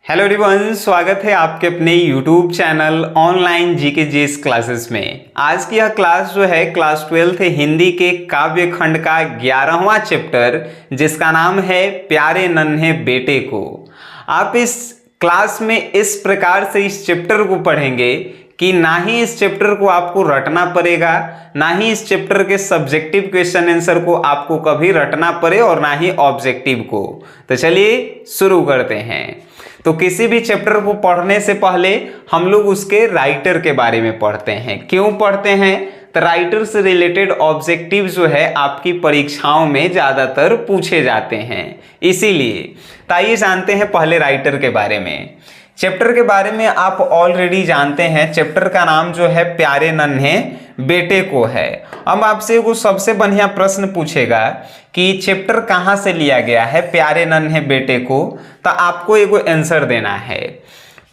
Hello everyone, स्वागत है आपके अपने YouTube channel online GK GS classes में। आज की यह क्लास जो है क्लास 12th हिंदी के काव्य खंड का 11वां चैप्टर जिसका नाम है प्यारे नन्हे बेटे को। आप इस क्लास में इस प्रकार से इस चैप्टर को पढ़ेंगे कि ना ही इस चैप्टर को आपको रटना पड़ेगा, ना ही इस चैप्टर के सब्जेक्टिव क्वेश्चन आंसर को आपको कभी रटना पड़े और ना ही ऑब्जेक्टिव को। तो चलिए शुरू करते हैं। तो किसी भी चैप्टर को पढ़ने से पहले हम लोग उसके राइटर के बारे में पढ़ते हैं। क्यों पढ़ते हैं? तो राइटर से रिलेटेड ऑब्जेक्टिव जो है आपकी परीक्षाओं में ज़्यादातर पूछे जाते हैं, इसीलिए। तो आइए जानते हैं पहले राइटर के बारे में। चैप्टर के बारे में आप ऑलरेडी जानते हैं। चैप्टर का नाम जो है प्यारे नन्हे बेटे को है। अब आपसे वो सबसे बढ़िया प्रश्न पूछेगा कि चैप्टर कहाँ से लिया गया है प्यारे नन्हे बेटे को, तो आपको एगो आंसर देना है।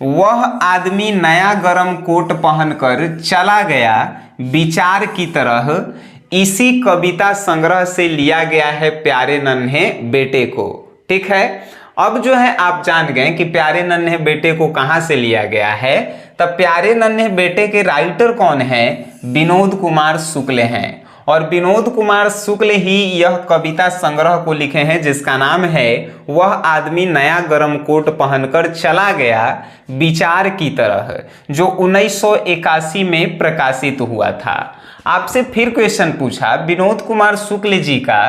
वह आदमी नया गरम कोट पहनकर चला गया विचार की तरह इसी कविता संग्रह से लिया गया है प्यारे नन्हे बेटे को। ठीक है, अब जो है आप जान गए कि प्यारे नन्हे बेटे को कहां से लिया गया है। तब प्यारे नन्हे बेटे के राइटर कौन है? विनोद कुमार शुक्ल हैं। और विनोद कुमार शुक्ल ही यह कविता संग्रह को लिखे हैं जिसका नाम है वह आदमी नया गरम कोट पहनकर चला गया विचार की तरह, जो 1981 में प्रकाशित हुआ था। आपसे फिर क्वेश्चन पूछा विनोद कुमार शुक्ल जी का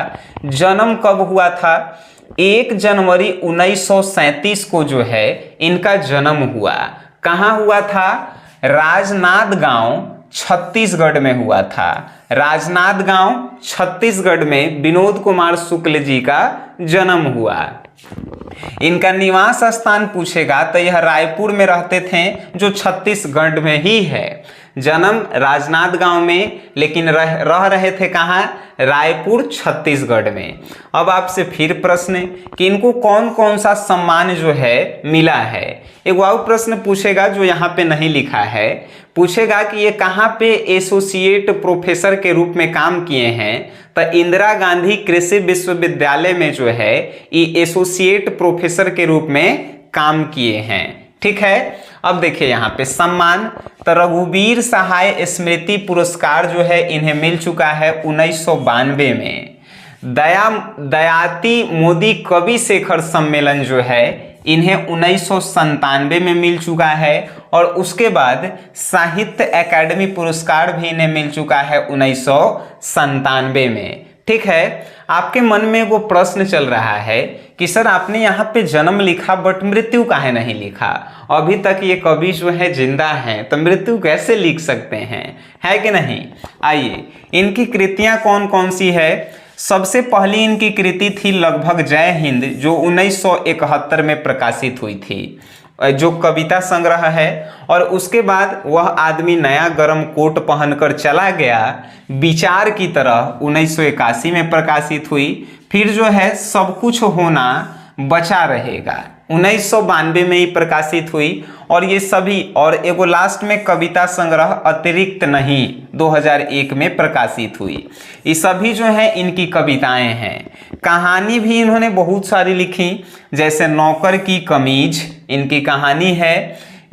जन्म कब हुआ था? 1 जनवरी 1937 को जो है इनका जन्म हुआ। कहाँ हुआ था? राजनांद गांव छत्तीसगढ़ में हुआ था। राजनांद गांव छत्तीसगढ़ में विनोद कुमार शुक्ल जी का जन्म हुआ। इनका निवास स्थान पूछेगा तो यह रायपुर में रहते थे, जो छत्तीसगढ़ में ही है। जन्म राजनांद गांव में, लेकिन रह रहे थे कहाँ? रायपुर छत्तीसगढ़ में। अब आपसे फिर प्रश्न कि इनको कौन कौन सा सम्मान जो है मिला है। एक और प्रश्न पूछेगा जो यहाँ पे नहीं लिखा है। पूछेगा कि ये कहाँ पे एसोसिएट प्रोफेसर के रूप में काम किए हैं। तो इंदिरा गांधी कृषि विश्वविद्यालय में जो है ये एसोसिएट प्रोफेसर के रूप में काम किए हैं। ठीक है, अब देखिए यहाँ पे सम्मान। तो रघुवीर सहाय स्मृति पुरस्कार जो है इन्हें मिल चुका है 1992 में। दयाती मोदी कवि शेखर सम्मेलन जो है इन्हें 1997 में मिल चुका है। और उसके बाद साहित्य अकादमी पुरस्कार भी इन्हें मिल चुका है 1997 में। ठीक है, आपके मन में वो प्रश्न चल रहा है कि सर आपने यहाँ पे जन्म लिखा बट मृत्यु काहे नहीं लिखा? अभी तक ये कवि जो है जिंदा हैं तो मृत्यु कैसे लिख सकते हैं, है कि नहीं? आइए, इनकी कृतियां कौन कौन सी है। सबसे पहली इनकी कृति थी लगभग जय हिंद, जो 1971 में प्रकाशित हुई थी, जो कविता संग्रह है। और उसके बाद वह आदमी नया गरम कोट पहनकर चला गया विचार की तरह 1981 में प्रकाशित हुई। फिर जो है सब कुछ होना बचा रहेगा 1992 में ही प्रकाशित हुई। और ये सभी, और एगो लास्ट में कविता संग्रह अतिरिक्त नहीं 2001 में प्रकाशित हुई। ये सभी जो है इनकी कविताएं हैं। कहानी भी इन्होंने बहुत सारी लिखी, जैसे नौकर की कमीज इनकी कहानी है।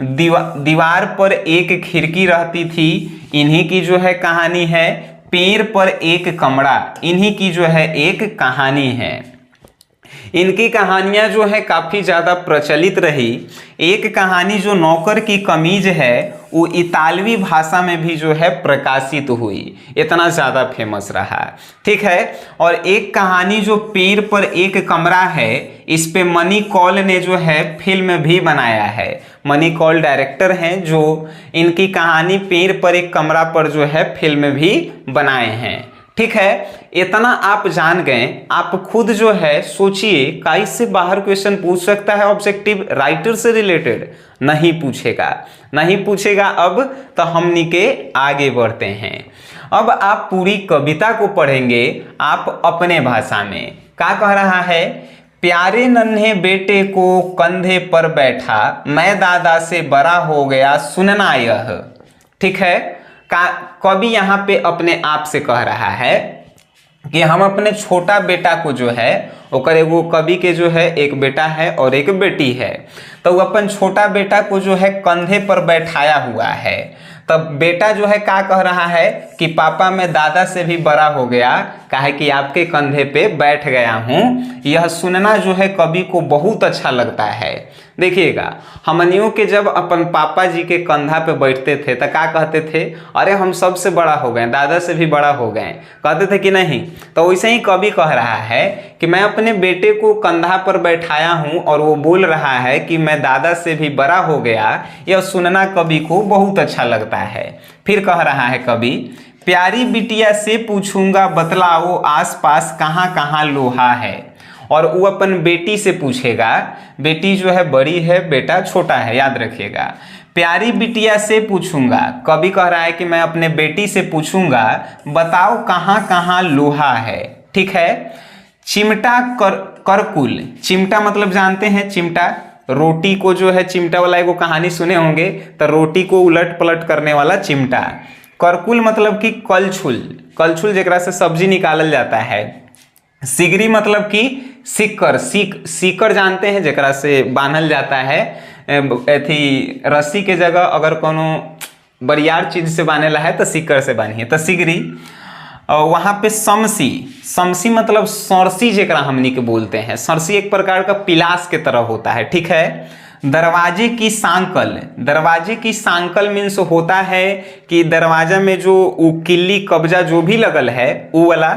दीवार पर एक खिड़की रहती थी, इन्हीं की जो है कहानी है। पेड़ पर एक कमरा, इन्हीं की जो है एक कहानी है। इनकी कहानियां जो है काफी ज्यादा प्रचलित रही। एक कहानी जो नौकर की कमीज है वो इतालवी भाषा में भी जो है प्रकाशित हुई, इतना ज्यादा फेमस रहा। ठीक है, और एक कहानी जो पेड़ पर एक कमरा है, इस पे मनी कौल ने जो है फिल्म भी बनाया है। मनी कौल डायरेक्टर हैं जो इनकी कहानी पेड़ पर एक कमरा पर जो है फिल्म भी बनाए हैं। ठीक है, इतना आप जान गए। आप खुद जो है सोचिए का इससे बाहर क्वेश्चन पूछ सकता है ऑब्जेक्टिव राइटर से रिलेटेड? नहीं पूछेगा, नहीं पूछेगा। अब तो हमनी के आगे बढ़ते हैं। अब आप पूरी कविता को पढ़ेंगे आप अपने भाषा में। क्या कह रहा है? प्यारे नन्हे बेटे को कंधे पर बैठा मैं दादा से बड़ा हो गया सुनना यह। ठीक है, कवि यहाँ पे अपने आप से कह रहा है कि हम अपने छोटा बेटा को जो है ओकर एगो कवि के जो है एक बेटा है और एक बेटी है, तो वो अपन छोटा बेटा को जो है कंधे पर बैठाया हुआ है। तब बेटा जो है क्या कह रहा है कि पापा मैं दादा से भी बड़ा हो गया, काहे कि आपके कंधे पे बैठ गया हूँ। यह सुनना जो है कवि को बहुत अच्छा लगता है। देखिएगा, हमनियों के जब अपन पापा जी के कंधा पे बैठते थे तो क्या कहते थे, अरे हम सबसे बड़ा हो गए, दादा से भी बड़ा हो गए, कहते थे कि नहीं। तो वैसे ही कवि कह रहा है कि मैं अपने बेटे को कंधा पर बैठाया हूँ और वो बोल रहा है कि मैं दादा से भी बड़ा हो गया। यह सुनना कवि को बहुत अच्छा लगता है। फिर कह रहा है कवि, प्यारी बिटिया से पूछूंगा बतलाओ आस पास कहाँ कहाँ लोहा है। और वो अपन बेटी से पूछेगा, बेटी जो है बड़ी है, बेटा छोटा है, याद रखिएगा। प्यारी बिटिया से पूछूंगा, कवि कह रहा है कि मैं अपने बेटी से पूछूंगा बताओ कहाँ कहाँ लोहा है। ठीक है। चिमटा करकुल, चिमटा मतलब जानते हैं, चिमटा रोटी को जो है, चिमटा वाला एगो कहानी सुने होंगे, तो रोटी को उलट पलट करने वाला चिमटा। करकुल मतलब कि कलछुल, कलछुल जेकरा से सब्जी निकालल जाता है। सिगरी मतलब कि सिक्कर, सीकर जानते हैं जेकरा से बांधल जाता है, एथी रस्सी के जगह अगर कोनो बरियार चीज से बांधेला है तो सिक्कर से बांधिए, तो सिगरी। और वहाँ पे समसी, समसी मतलब सरसी जेकरा हमनी के बोलते हैं। सरसी एक प्रकार का पिलास के तरह होता है। ठीक है। दरवाजे की सांकल, दरवाजे की सांकल मीन्स होता है कि दरवाजा में जो किल्ली कब्जा जो भी लगल है वो वाला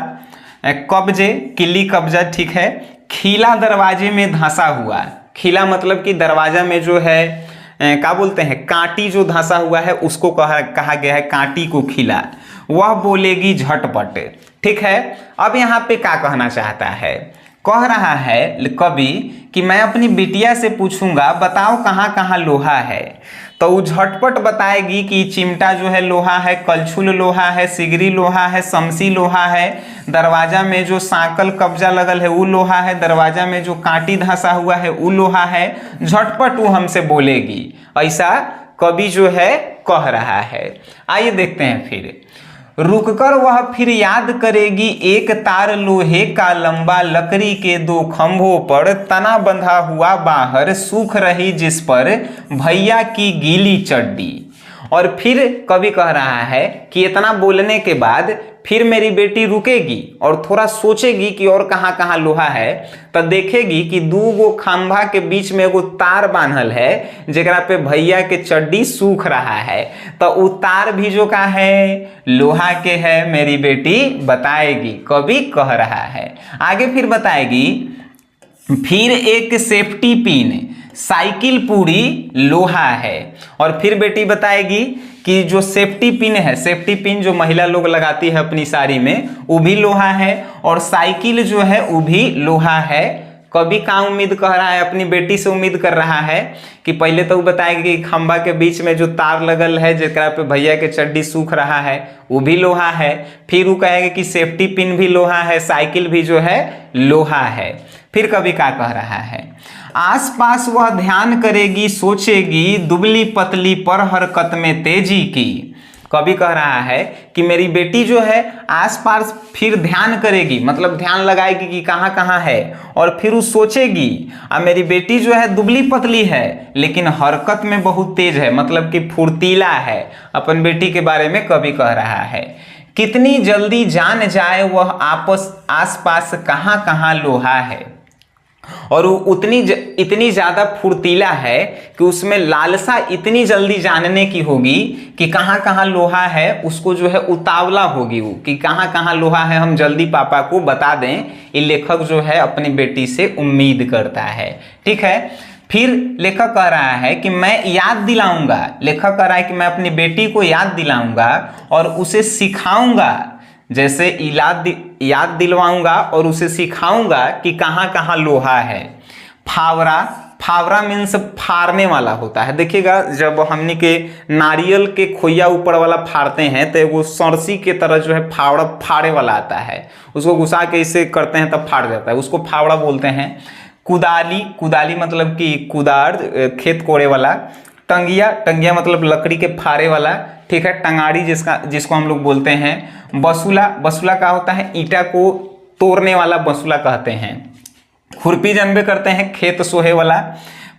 कब्जे, किल्ली कब्जा। ठीक है। खीला दरवाजे में धंसा हुआ, खीला मतलब कि दरवाजा में जो है क्या बोलते हैं, कांटी जो धंसा हुआ है उसको कहा गया है कांटी को खीला। वह बोलेगी झटपट। ठीक है। अब यहाँ पे क्या कहना चाहता है, कह रहा है कवि कि मैं अपनी बिटिया से पूछूंगा बताओ कहाँ कहाँ लोहा है। तो वो झटपट बताएगी कि चिमटा जो है लोहा है, कलछुल लोहा है, सिगरी लोहा है, समसी लोहा है, दरवाजा में जो सांकल कब्जा लगल है वो लोहा है, दरवाजा में जो कांटी धंसा हुआ है वो लोहा है। झटपट वो हमसे बोलेगी, ऐसा कवि जो है कह रहा है। आइए देखते हैं फिर। रुककर वह फिर याद करेगी एक तार लोहे का लंबा, लकड़ी के दो खंभों पर तना बंधा हुआ बाहर, सूख रही जिस पर भैया की गीली चड्डी। और फिर कवि कह रहा है कि इतना बोलने के बाद फिर मेरी बेटी रुकेगी और थोड़ा सोचेगी कि और कहाँ कहाँ लोहा है। तो देखेगी कि दो गो खंभा के बीच में एगो तार बांधल है जेकरा पे भैया के चड्डी सूख रहा है। तो वो तार भी जो का है लोहा के है, मेरी बेटी बताएगी, कवि कह रहा है। आगे फिर बताएगी, फिर एक सेफ्टी पिन, साइकिल पूरी लोहा है। और फिर बेटी बताएगी कि जो सेफ्टी पिन है, सेफ्टी पिन जो महिला लोग लगाती है अपनी साड़ी में, वो भी लोहा है, और साइकिल जो है वो भी लोहा है। कवि का उम्मीद कह रहा है, अपनी बेटी से उम्मीद कर रहा है कि पहले तो वो बताएगी कि खंभा के बीच में जो तार लगल है जेकरा पे भैया के चड्डी सूख रहा है वो भी लोहा है। फिर वो कहेगा कि सेफ्टी पिन भी लोहा है, साइकिल भी जो है लोहा है। फिर कवि क्या कह रहा है, आसपास वह ध्यान करेगी, सोचेगी दुबली पतली पर हरकत में तेजी की। कवि कह रहा है कि मेरी बेटी जो है आसपास फिर ध्यान करेगी, मतलब ध्यान लगाएगी कि कहाँ कहाँ है, और फिर वो सोचेगी। अब मेरी बेटी जो है दुबली पतली है लेकिन हरकत में बहुत तेज है, मतलब कि फुर्तीला है। अपन बेटी के बारे में कवि कह रहा है, कितनी जल्दी जान जाए वह आसपास कहाँ कहाँ लोहा है। और वो इतनी ज्यादा फुर्तीला है कि उसमें लालसा इतनी जल्दी जानने की होगी कि कहाँ कहाँ लोहा है, उसको जो है उतावला होगी वो कि कहाँ कहाँ लोहा है, हम जल्दी पापा को बता दें। ये लेखक जो है अपनी बेटी से उम्मीद करता है। ठीक है। फिर लेखक कह रहा है कि मैं याद दिलाऊंगा, लेखक कह रहा है कि मैं अपनी बेटी को याद दिलाऊंगा और उसे सिखाऊंगा, जैसे याद दिलवाऊंगा और उसे सिखाऊंगा कि कहाँ कहाँ लोहा है। फावरा, फावरा मीन्स फाड़ने वाला होता है। देखिएगा, जब हमनी के नारियल के खोइया ऊपर वाला फाड़ते हैं तो वो सरसी के तरह जो है फावड़ा फाड़े वाला आता है, उसको घुसा के इसे करते हैं तब फाड़ जाता है, उसको फावड़ा बोलते हैं। कुदाली, कुदाली मतलब कि कुदार, खेत कोड़े वाला। टंगिया, टंगिया मतलब लकड़ी के फारे वाला, ठीक है। टंगाड़ी जिसको हम लोग बोलते हैं। बसुला, बसुला का होता है ईंटा को तोड़ने वाला, बसुला कहते हैं। खुरपी जानबे करते हैं, खेत सोहे वाला।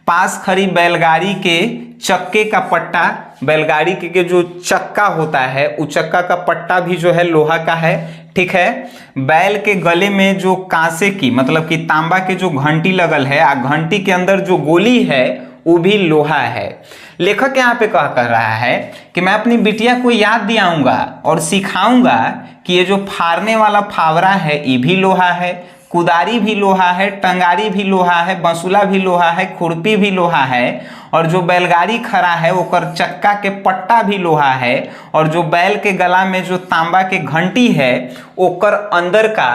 पास खड़ी बैलगाड़ी के चक्के का पट्टा, बैलगाड़ी के जो चक्का होता है उस चक्का का पट्टा भी जो है लोहा का है, ठीक है। बैल के गले में जो कांसे की मतलब कि तांबा के जो घंटी लगल है, घंटी के अंदर जो गोली है वो भी लोहा है। लेखक यहाँ पे कह कर रहा है कि मैं अपनी बिटिया को याद दिलाऊंगा और सिखाऊंगा कि ये जो फाड़ने वाला फावड़ा है ये भी लोहा है, कुदारी भी लोहा है, टंगारी भी लोहा है, बंसुला भी लोहा है, खुरपी भी लोहा है, और जो बैलगाड़ी खड़ा है ओकर चक्का के पट्टा भी लोहा है, और जो बैल के गला में जो तांबा के घंटी है ओकर अंदर का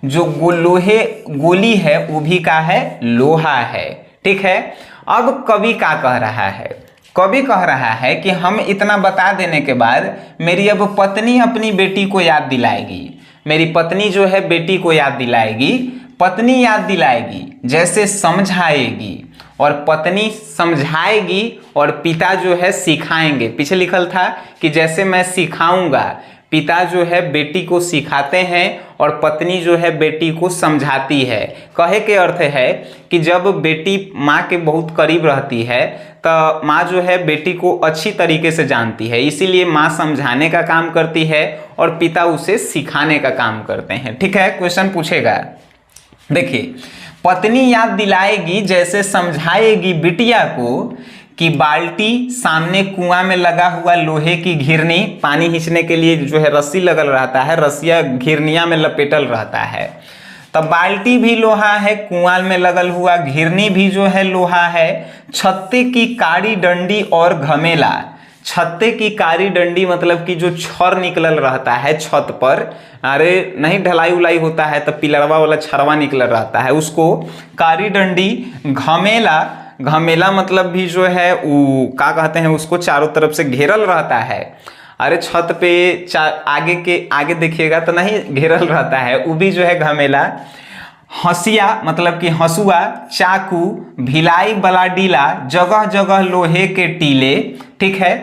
जो लोहे गोली है वो भी का है, लोहा है, ठीक है। अब कवि क्या कह रहा है? कवि कह रहा है कि हम इतना बता देने के बाद मेरी अब पत्नी अपनी बेटी को याद दिलाएगी, मेरी पत्नी जो है बेटी को याद दिलाएगी, पत्नी याद दिलाएगी जैसे समझाएगी, और पत्नी समझाएगी और पिता जो है सिखाएंगे। पीछे लिखल था कि जैसे मैं सिखाऊंगा, पिता जो है बेटी को सिखाते हैं और पत्नी जो है बेटी को समझाती है। कहे के अर्थ है कि जब बेटी माँ के बहुत करीब रहती है तो माँ जो है बेटी को अच्छी तरीके से जानती है, इसीलिए माँ समझाने का काम करती है और पिता उसे सिखाने का काम करते हैं, ठीक है। क्वेश्चन पूछेगा, देखिए, पत्नी याद दिलाएगी जैसे समझाएगी बिटिया को कि बाल्टी सामने कुआं में लगा हुआ लोहे की घिरनी, पानी खींचने के लिए जो है रस्सी लगल रहता है, रस्सिया घिरनिया में लपेटल रहता है, तब बाल्टी भी लोहा है, कुआं में लगल हुआ घिरनी भी जो है लोहा है। छत्ते की काड़ी डंडी और घमेला, छत्ते की कारी डंडी मतलब कि जो छर निकलल रहता है छत पर, अरे नहीं ढलाई उलाई होता है तो पिलरवा वाला छरवा निकल रहता है, उसको कारी डंडी। घमेला, घमेला मतलब भी जो है वो क्या कहते हैं उसको, चारों तरफ से घेरल रहता है। अरे छत पे आगे देखिएगा तो नहीं घेरल रहता है, वो भी जो है घमेला। हंसिया मतलब कि हंसुआ, चाकू, भिलाई बलाडीला, जगह जगह लोहे के टीले, ठीक है।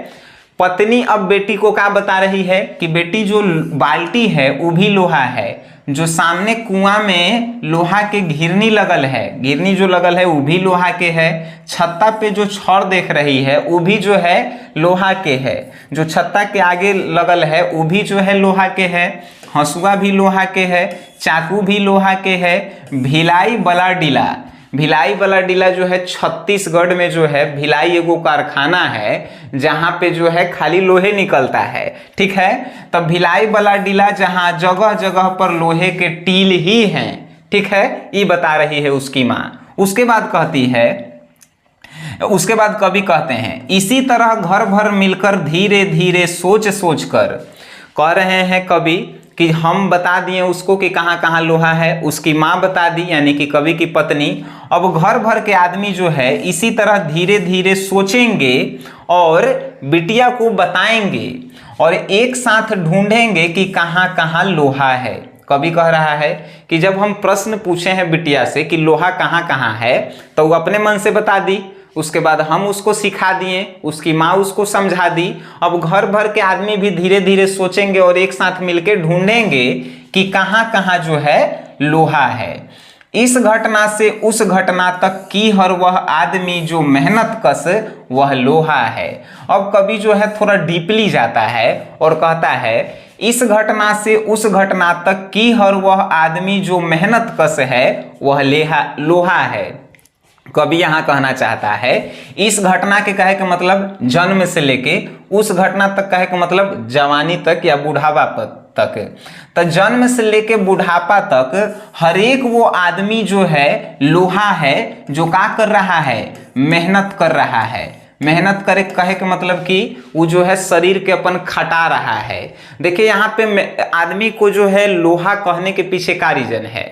पत्नी अब बेटी को क्या बता रही है कि बेटी जो बाल्टी है वो भी लोहा है, जो सामने कुआं में लोहा के घिरनी लगल है, घिरनी जो लगल है वो भी लोहा के है। छत्ता पे जो छड़ देख रही है वो भी जो है लोहा के है, जो छत्ता के आगे लगल है वो भी जो है लोहा के है। हंसुआ भी लोहा के है, चाकू भी लोहा के है। भिलाई बलाडीला, भिलाई बलाडीला जो है छत्तीसगढ़ में जो है भिलाई एगो कारखाना है जहाँ पे जो है खाली लोहे निकलता है, ठीक है। तब भिलाई बलाडीला जहाँ जगह जगह पर लोहे के टील ही हैं, ठीक है, ये बता रही है उसकी माँ। उसके बाद कहती है, उसके बाद कवि कहते हैं, इसी तरह घर भर मिलकर धीरे धीरे सोच सोच कर, कह रहे हैं कवि कि हम बता दिए उसको कि कहाँ कहाँ लोहा है, उसकी माँ बता दी यानी कि कवि की पत्नी। अब घर भर के आदमी जो है इसी तरह धीरे धीरे सोचेंगे और बिटिया को बताएंगे और एक साथ ढूंढेंगे कि कहाँ कहाँ लोहा है। कवि कह रहा है कि जब हम प्रश्न पूछे हैं बिटिया से कि लोहा कहाँ कहाँ है तो वो अपने मन से बता दी, उसके बाद हम उसको सिखा दिए, उसकी माँ उसको समझा दी। अब घर भर के आदमी भी धीरे धीरे सोचेंगे और एक साथ मिलकर ढूंढेंगे कि कहाँ कहाँ जो है लोहा है। इस घटना से उस घटना तक की हर वह आदमी जो मेहनत कस वह लोहा है। अब कवि जो है थोड़ा डीपली जाता है और कहता है, इस घटना से उस घटना तक की हर वह आदमी जो मेहनत कस है वह लोहा है। कवि यहाँ कहना चाहता है, इस घटना के कहे के मतलब जन्म से लेके उस घटना तक कहे के मतलब जवानी तक या बुढ़ापा तक, तो जन्म से लेके बुढ़ापा तक हर एक वो आदमी जो है लोहा है, जो क्या कर रहा है, मेहनत कर रहा है। मेहनत करे कहे के मतलब कि वो जो है शरीर के अपन खटा रहा है। देखिए यहाँ पे आदमी को जो है लोहा कहने के पीछे का रीजन है।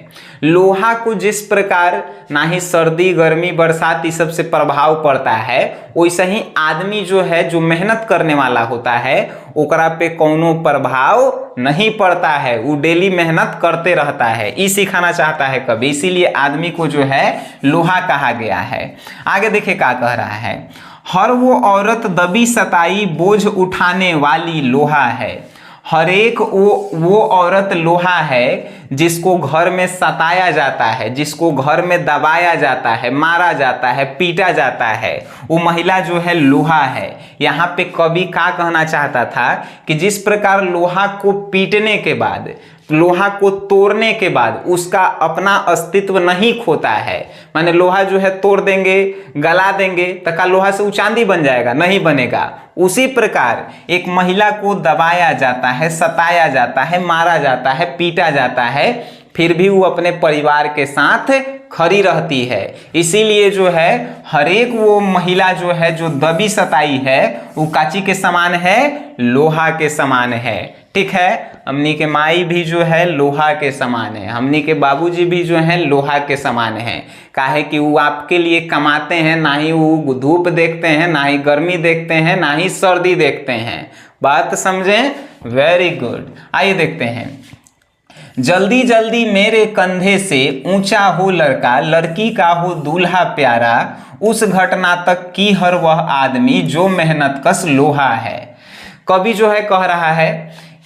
लोहा को जिस प्रकार ना ही सर्दी गर्मी बरसात इस सब से प्रभाव पड़ता है, वैसे ही आदमी जो है जो मेहनत करने वाला होता है ओकरा पे कोनो प्रभाव नहीं पड़ता है, वो डेली मेहनत करते रहता है। ये सिखाना चाहता है कवि, इसीलिए आदमी को जो है लोहा कहा गया है। आगे देखिए क्या कह रहा है, हर वो औरत दबी सताई बोझ उठाने वाली लोहा है। हर एक वो औरत लोहा है जिसको घर में सताया जाता है, जिसको घर में दबाया जाता है, मारा जाता है, पीटा जाता है, वो महिला जो है लोहा है। यहाँ पे कवि क्या कहना चाहता था कि जिस प्रकार लोहा को पीटने के बाद, लोहा को तोड़ने के बाद उसका अपना अस्तित्व नहीं खोता है, माने लोहा जो है तोड़ देंगे, गला देंगे तो क्या लोहा से वो चांदी बन जाएगा? नहीं बनेगा। उसी प्रकार एक महिला को दबाया जाता है, सताया जाता है, मारा जाता है, पीटा जाता है, फिर भी वो अपने परिवार के साथ खड़ी रहती है। इसीलिए जो है हर एक वो महिला जो है जो दबी सताई है वो काची के समान है, लोहा के समान है। ठीक है, हमनी के माई भी जो है लोहा के समान है, हमनी के बाबूजी भी जो है लोहा के समान है। काहे कि वो आपके लिए कमाते हैं, ना ही वो धूप देखते हैं, ना ही गर्मी देखते हैं, ना ही सर्दी देखते हैं। बात समझें? Very good. आइए देखते हैं। जल्दी जल्दी मेरे कंधे से ऊंचा हो लड़का, लड़की का हो दूल्हा प्यारा, उस घटना तक की हर वह आदमी जो मेहनत कश लोहा है। कवि जो है कह रहा है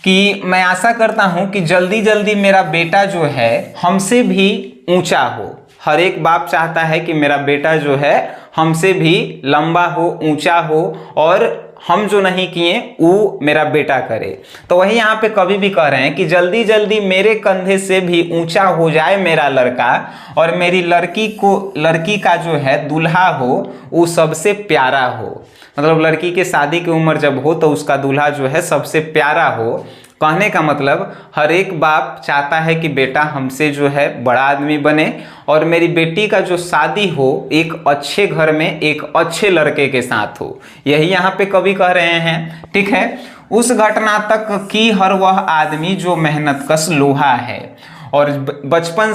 कि मैं आशा करता हूं कि जल्दी जल्दी मेरा बेटा जो है हमसे भी ऊंचा हो। हर एक बाप चाहता है कि मेरा बेटा जो है हमसे भी लंबा हो, ऊंचा हो, और हम जो नहीं किए वो मेरा बेटा करे। तो वही यहाँ पे कवि भी कह रहे हैं कि जल्दी जल्दी मेरे कंधे से भी ऊंचा हो जाए मेरा लड़का, और मेरी लड़की का जो है दूल्हा हो वो सबसे प्यारा हो। मतलब लड़की के शादी की उम्र जब हो तो उसका दूल्हा जो है सबसे प्यारा हो। कहने का मतलब हर एक बाप चाहता है कि बेटा हमसे जो है बड़ा आदमी बने, और मेरी बेटी का जो शादी हो एक अच्छे घर में एक अच्छे लड़के के साथ हो। यही यहाँ पे कवि कह रहे हैं। ठीक है, उस घटना तक की हर वह आदमी जो मेहनत कश लोहा है। और बचपन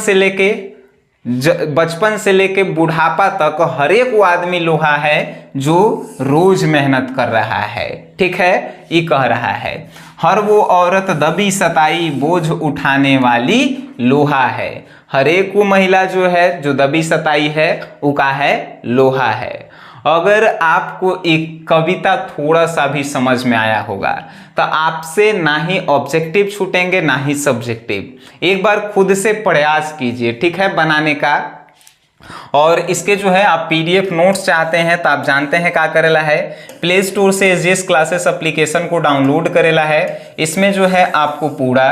से लेके बुढ़ापा तक हर एक वो आदमी लोहा है जो रोज मेहनत कर रहा है। ठीक है, ये कह रहा है हर वो औरत दबी सताई बोझ उठाने वाली लोहा है। हर एक वो महिला जो है जो दबी सताई है वो का है, लोहा है। अगर आपको एक कविता थोड़ा सा भी समझ में आया होगा तो आपसे ना ही ऑब्जेक्टिव छूटेंगे ना ही सब्जेक्टिव। एक बार खुद से प्रयास कीजिए, ठीक है, बनाने का। और इसके जो है आप पीडीएफ नोट्स चाहते हैं तो आप जानते हैं क्या करेला है, प्ले स्टोर से एसजीएस क्लासेस एप्लीकेशन को डाउनलोड करेला है। इसमें जो है आपको पूरा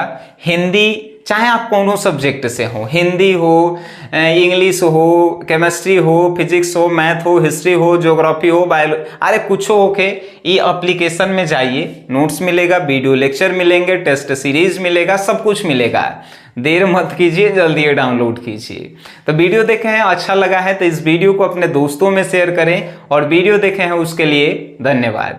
हिंदी, चाहे आप कोनो सब्जेक्ट से हो, हिंदी हो, इंग्लिश हो, केमिस्ट्री हो, फिजिक्स हो, मैथ हो, हिस्ट्री हो, ज्योग्राफी हो, बायोलॉजी, अरे कुछ हो के ये एप्लीकेशन में जाइए, नोट्स मिलेगा, वीडियो लेक्चर मिलेंगे, टेस्ट सीरीज मिलेगा, सब कुछ मिलेगा। देर मत कीजिए, जल्दी ये डाउनलोड कीजिए। तो वीडियो देखे हैं, अच्छा लगा है तो इस वीडियो को अपने दोस्तों में शेयर करें, और वीडियो देखे हैं उसके लिए धन्यवाद।